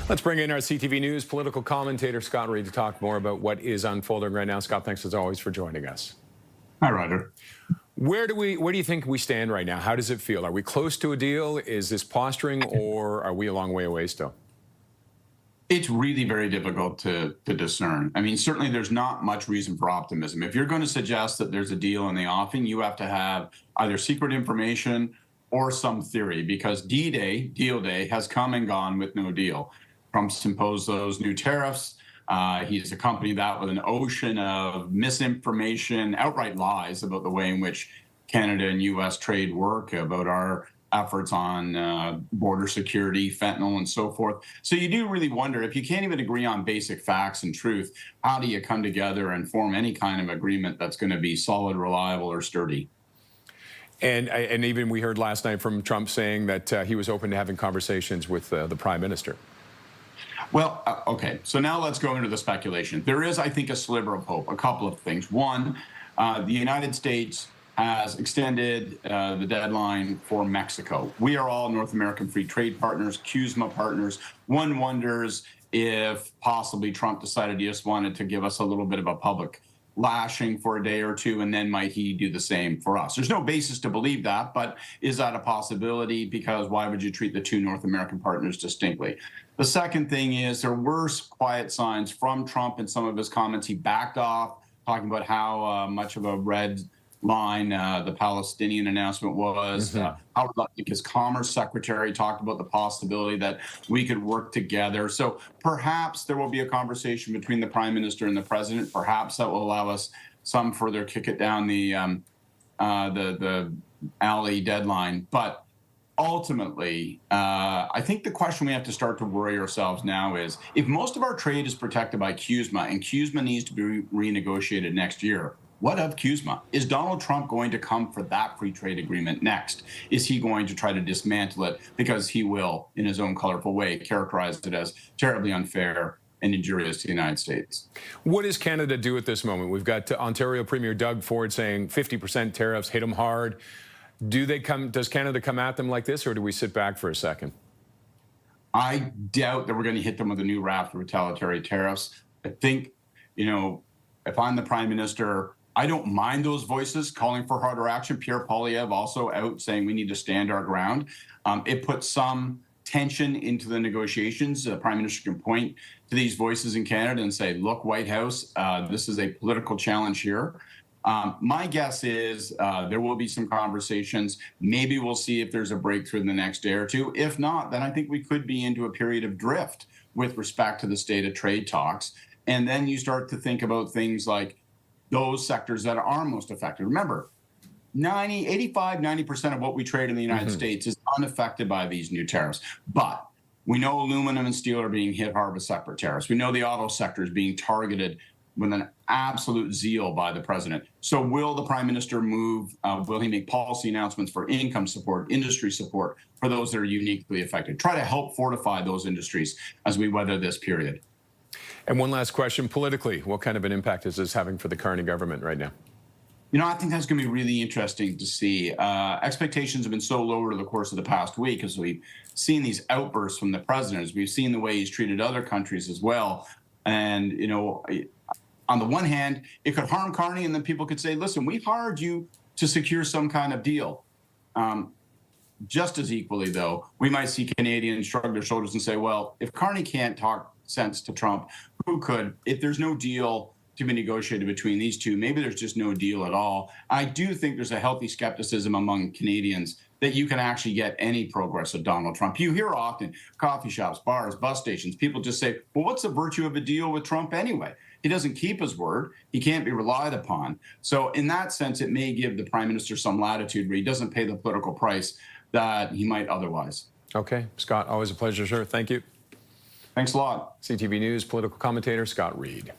Let's bring in our CTV News political commentator, Scott Reid, to talk more about what is unfolding right now. Scott, thanks as always for joining us. Hi, Roger. Where do you think we stand right now? How does it feel? Are we close to a deal? Is this posturing, or are we a long way away still? It's really very difficult to discern. I mean, certainly there's not much reason for optimism. If you're going to suggest that there's a deal in the offing, you have to have either secret information or some theory, because D-Day, deal day, has come and gone with no deal. Trump's imposed those new tariffs. He's accompanied that with an ocean of misinformation, outright lies about the way in which Canada and U.S. trade work, about our efforts on border security, fentanyl, and so forth. So you do really wonder, if you can't even agree on basic facts and truth, how do you come together and form any kind of agreement that's going to be solid, reliable, or sturdy? And even we heard last night from Trump saying that he was open to having conversations with the Prime Minister. Well, okay, so now let's go into the speculation. There is, I think, a sliver of hope. A couple of things. One, the United States has extended the deadline for Mexico. We are all North American free trade partners, CUSMA partners. One wonders if possibly Trump decided he just wanted to give us a little bit of a public lashing for a day or two, and then might he do the same for us? There's no basis to believe that, but is that a possibility? Because why would you treat the two North American partners distinctly? The second thing is, there were quiet signs from Trump in some of his comments. He backed off, talking about how much of a red line the Palestinian announcement was. Howard Lutnick, his Commerce Secretary, talked about the possibility that we could work together. So perhaps there will be a conversation between the Prime Minister and the President. Perhaps that will allow us some further kick it down the alley deadline. But ultimately, I think the question we have to start to worry ourselves now is, if most of our trade is protected by CUSMA and CUSMA needs to be renegotiated next year, what of CUSMA? Is Donald Trump going to come for that free trade agreement next? Is he going to try to dismantle it? Because he will, in his own colorful way, characterize it as terribly unfair and injurious to the United States. What does Canada do at this moment? We've got Ontario Premier Doug Ford saying 50% tariffs, hit them hard. Does Canada come at them like this, or do we sit back for a second? I doubt that we're going to hit them with a new raft of retaliatory tariffs. I think, if I'm the Prime Minister, I don't mind those voices calling for harder action. Pierre Poilievre also out saying we need to stand our ground. It puts some tension into the negotiations. The Prime Minister can point to these voices in Canada and say, look, White House, this is a political challenge here. My guess is there will be some conversations. Maybe we'll see if there's a breakthrough in the next day or two. If not, then I think we could be into a period of drift with respect to the state of trade talks. And then you start to think about things like those sectors that are most affected. Remember, 90% of what we trade in the United States is unaffected by these new tariffs. But we know aluminum and steel are being hit hard with separate tariffs. We know the auto sector is being targeted with an absolute zeal by the president. So will the Prime Minister move? Will he make policy announcements for income support, industry support for those that are uniquely affected? Try to help fortify those industries as we weather this period. And one last question, politically, what kind of an impact is this having for the Carney government right now? I think that's going to be really interesting to see. Expectations have been so low over the course of the past week, as we've seen these outbursts from the president, as we've seen the way he's treated other countries as well. And, on the one hand, it could harm Carney, and then people could say, listen, we hired you to secure some kind of deal. Just as equally, though, we might see Canadians shrug their shoulders and say, well, if Carney can't talk sense to Trump, who could? If there's no deal to be negotiated between these two, maybe there's just no deal at all. I do think there's a healthy skepticism among Canadians that you can actually get any progress with Donald Trump. You hear often, coffee shops, bars, bus stations, people just say, well, what's the virtue of a deal with Trump anyway? He doesn't keep his word. He can't be relied upon. So in that sense, it may give the Prime Minister some latitude where he doesn't pay the political price that he might otherwise. Okay, Scott, always a pleasure, sir. Thank you. Thanks a lot. CTV News political commentator Scott Reid.